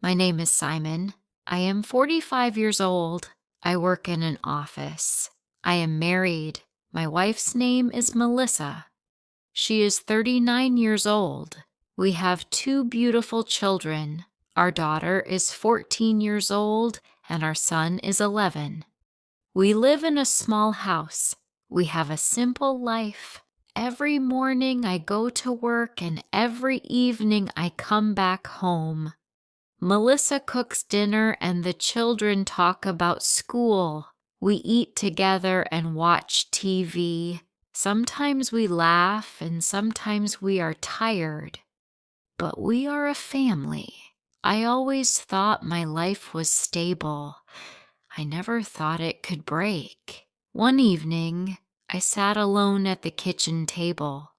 My name is Simon. I am 45 years old. I work in an office. I am married. My wife's name is Melissa. She is 39 years old. We have two beautiful children. Our daughter is 14 years old and our son is 11. We live in a small house. We have a simple life. Every morning I go to work and every evening I come back home. Melissa cooks dinner and the children talk about school. We eat together and watch TV. Sometimes we laugh and sometimes we are tired. But we are a family. I always thought my life was stable. I never thought it could break. One evening, I sat alone at the kitchen table.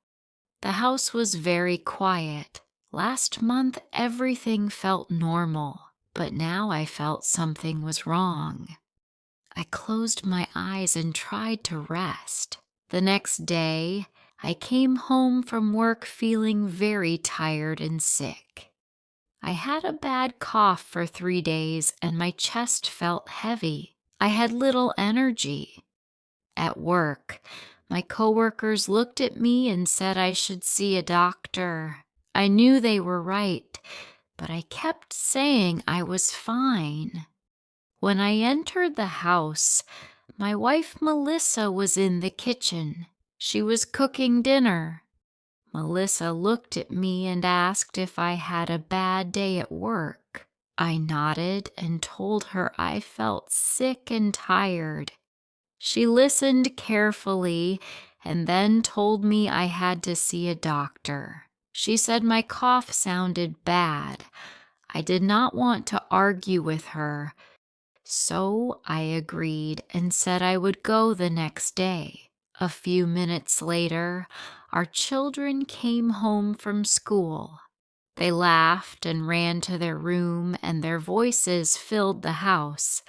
The house was very quiet. Last month, everything felt normal, but now I felt something was wrong. I closed my eyes and tried to rest. The next day, I came home from work feeling very tired and sick. I had a bad cough for 3 days and my chest felt heavy. I had little energy. At work, my coworkers looked at me and said I should see a doctor. I knew they were right, but I kept saying I was fine. When I entered the house, my wife Melissa was in the kitchen. She was cooking dinner. Melissa looked at me and asked if I had a bad day at work. I nodded and told her I felt sick and tired. She listened carefully and then told me I had to see a doctor. She said my cough sounded bad. I did not want to argue with her, so I agreed and said I would go the next day. A few minutes later, our children came home from school. They laughed and ran to their room, and their voices filled the house.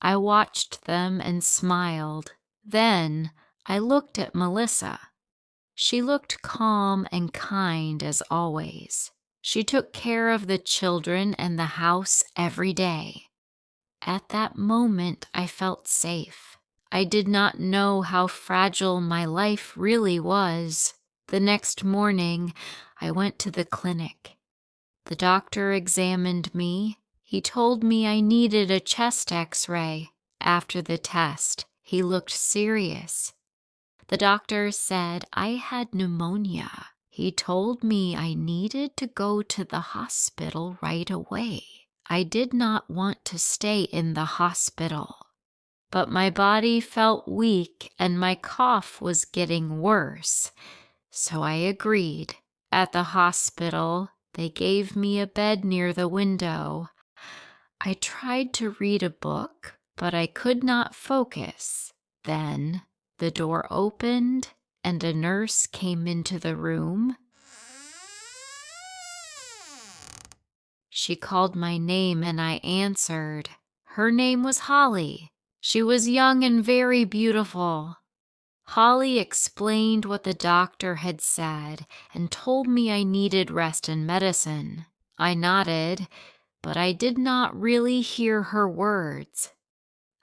I watched them and smiled. Then I looked at Melissa. She looked calm and kind as always. She took care of the children and the house every day. At that moment, I felt safe. I did not know how fragile my life really was. The next morning, I went to the clinic. The doctor examined me. He told me I needed a chest X-ray. After the test, he looked serious. The doctor said I had pneumonia. He told me I needed to go to the hospital right away. I did not want to stay in the hospital, but my body felt weak and my cough was getting worse, so I agreed. At the hospital, they gave me a bed near the window. I tried to read a book, but I could not focus. Then the door opened and a nurse came into the room. She called my name and I answered. Her name was Holly. She was young and very beautiful. Holly explained what the doctor had said and told me I needed rest and medicine. I nodded, but I did not really hear her words.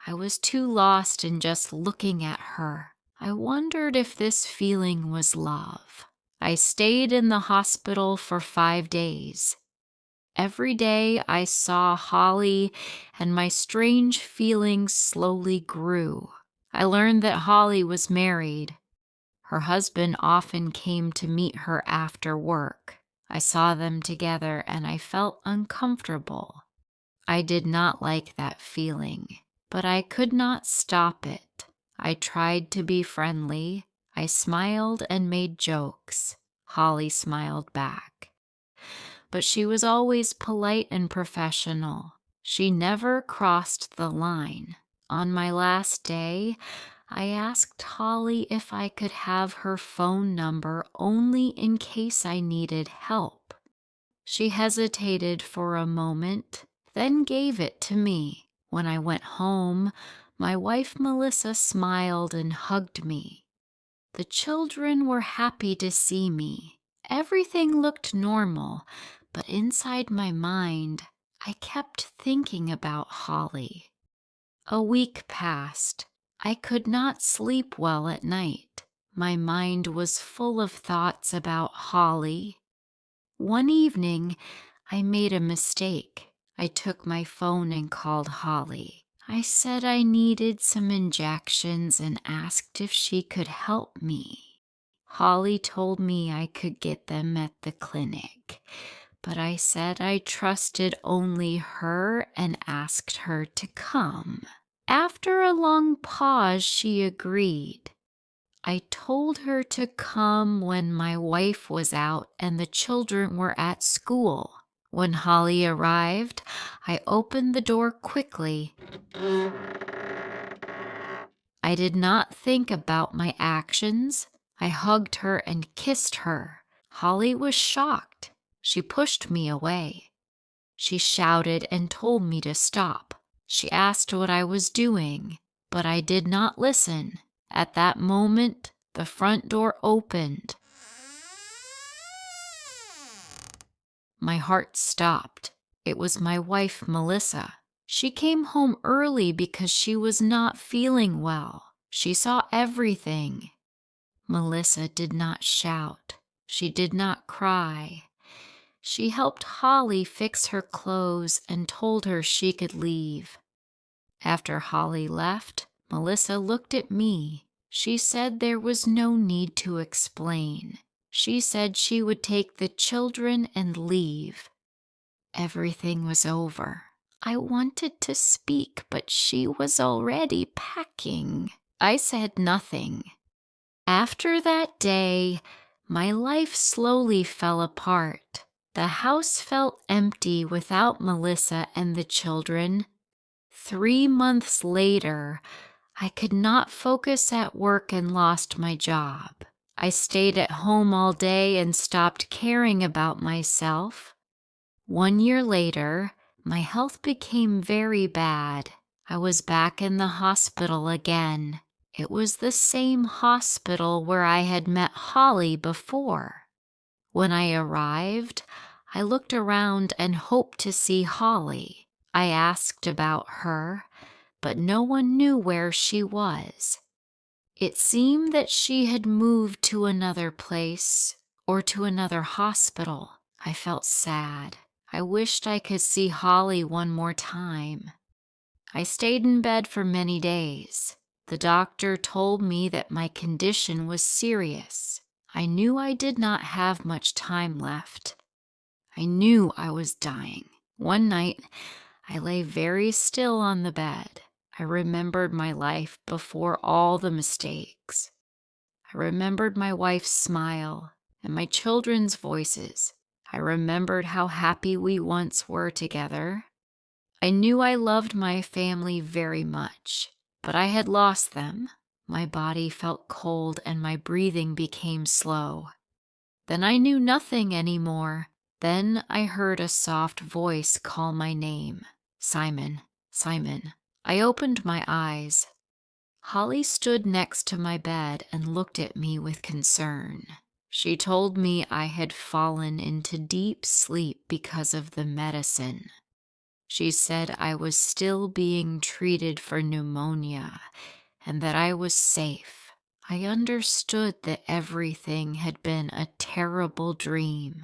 I was too lost in just looking at her. I wondered if this feeling was love. I stayed in the hospital for 5 days. Every day I saw Holly and my strange feelings slowly grew. I learned that Holly was married. Her husband often came to meet her after work. I saw them together and I felt uncomfortable. I did not like that feeling, but I could not stop it. I tried to be friendly. I smiled and made jokes. Holly smiled back. But she was always polite and professional. She never crossed the line. On my last day, I asked Holly if I could have her phone number only in case I needed help. She hesitated for a moment, then gave it to me. When I went home, my wife Melissa smiled and hugged me. The children were happy to see me. Everything looked normal, but inside my mind, I kept thinking about Holly. A week passed. I could not sleep well at night. My mind was full of thoughts about Holly. One evening, I made a mistake. I took my phone and called Holly. I said I needed some injections and asked if she could help me. Holly told me I could get them at the clinic, but I said I trusted only her and asked her to come. After a long pause, she agreed. I told her to come when my wife was out and the children were at school. When Holly arrived, I opened the door quickly. I did not think about my actions. I hugged her and kissed her. Holly was shocked. She pushed me away. She shouted and told me to stop. She asked what I was doing, but I did not listen. At that moment, the front door opened. My heart stopped. It was my wife, Melissa. She came home early because she was not feeling well. She saw everything. Melissa did not shout. She did not cry. She helped Holly fix her clothes and told her she could leave. After Holly left, Melissa looked at me. She said there was no need to explain. She said she would take the children and leave. Everything was over. I wanted to speak, but she was already packing. I said nothing. After that day, my life slowly fell apart. The house felt empty without Melissa and the children. 3 months later, I could not focus at work and lost my job. I stayed at home all day and stopped caring about myself. 1 year later, my health became very bad. I was back in the hospital again. It was the same hospital where I had met Holly before. When I arrived, I looked around and hoped to see Holly. I asked about her, but no one knew where she was. It seemed that she had moved to another place or to another hospital. I felt sad. I wished I could see Holly one more time. I stayed in bed for many days. The doctor told me that my condition was serious. I knew I did not have much time left. I knew I was dying. One night, I lay very still on the bed. I remembered my life before all the mistakes. I remembered my wife's smile and my children's voices. I remembered how happy we once were together. I knew I loved my family very much, but I had lost them. My body felt cold and my breathing became slow. Then I knew nothing anymore. Then I heard a soft voice call my name. Simon, Simon. I opened my eyes. Holly stood next to my bed and looked at me with concern. She told me I had fallen into deep sleep because of the medicine. She said I was still being treated for pneumonia and that I was safe. I understood that everything had been a terrible dream.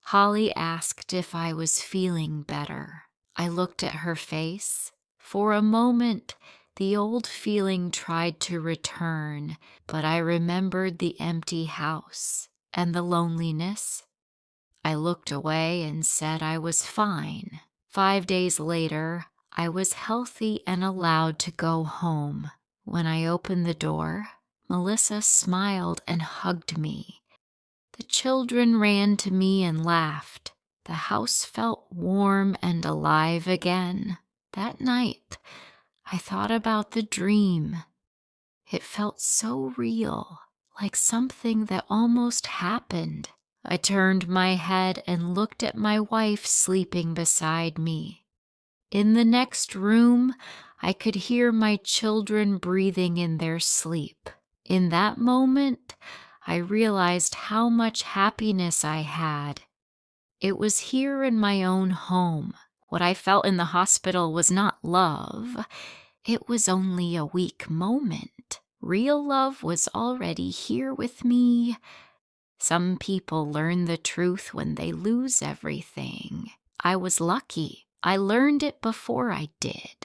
Holly asked if I was feeling better. I looked at her face. For a moment, the old feeling tried to return, but I remembered the empty house and the loneliness. I looked away and said I was fine. 5 days later, I was healthy and allowed to go home. When I opened the door, Melissa smiled and hugged me. The children ran to me and laughed. The house felt warm and alive again. That night, I thought about the dream. It felt so real, like something that almost happened. I turned my head and looked at my wife sleeping beside me. In the next room, I could hear my children breathing in their sleep. In that moment, I realized how much happiness I had. It was here in my own home, What I felt in the hospital was not love. It was only a weak moment. Real love was already here with me. Some people learn the truth when they lose everything. I was lucky. I learned it before I did.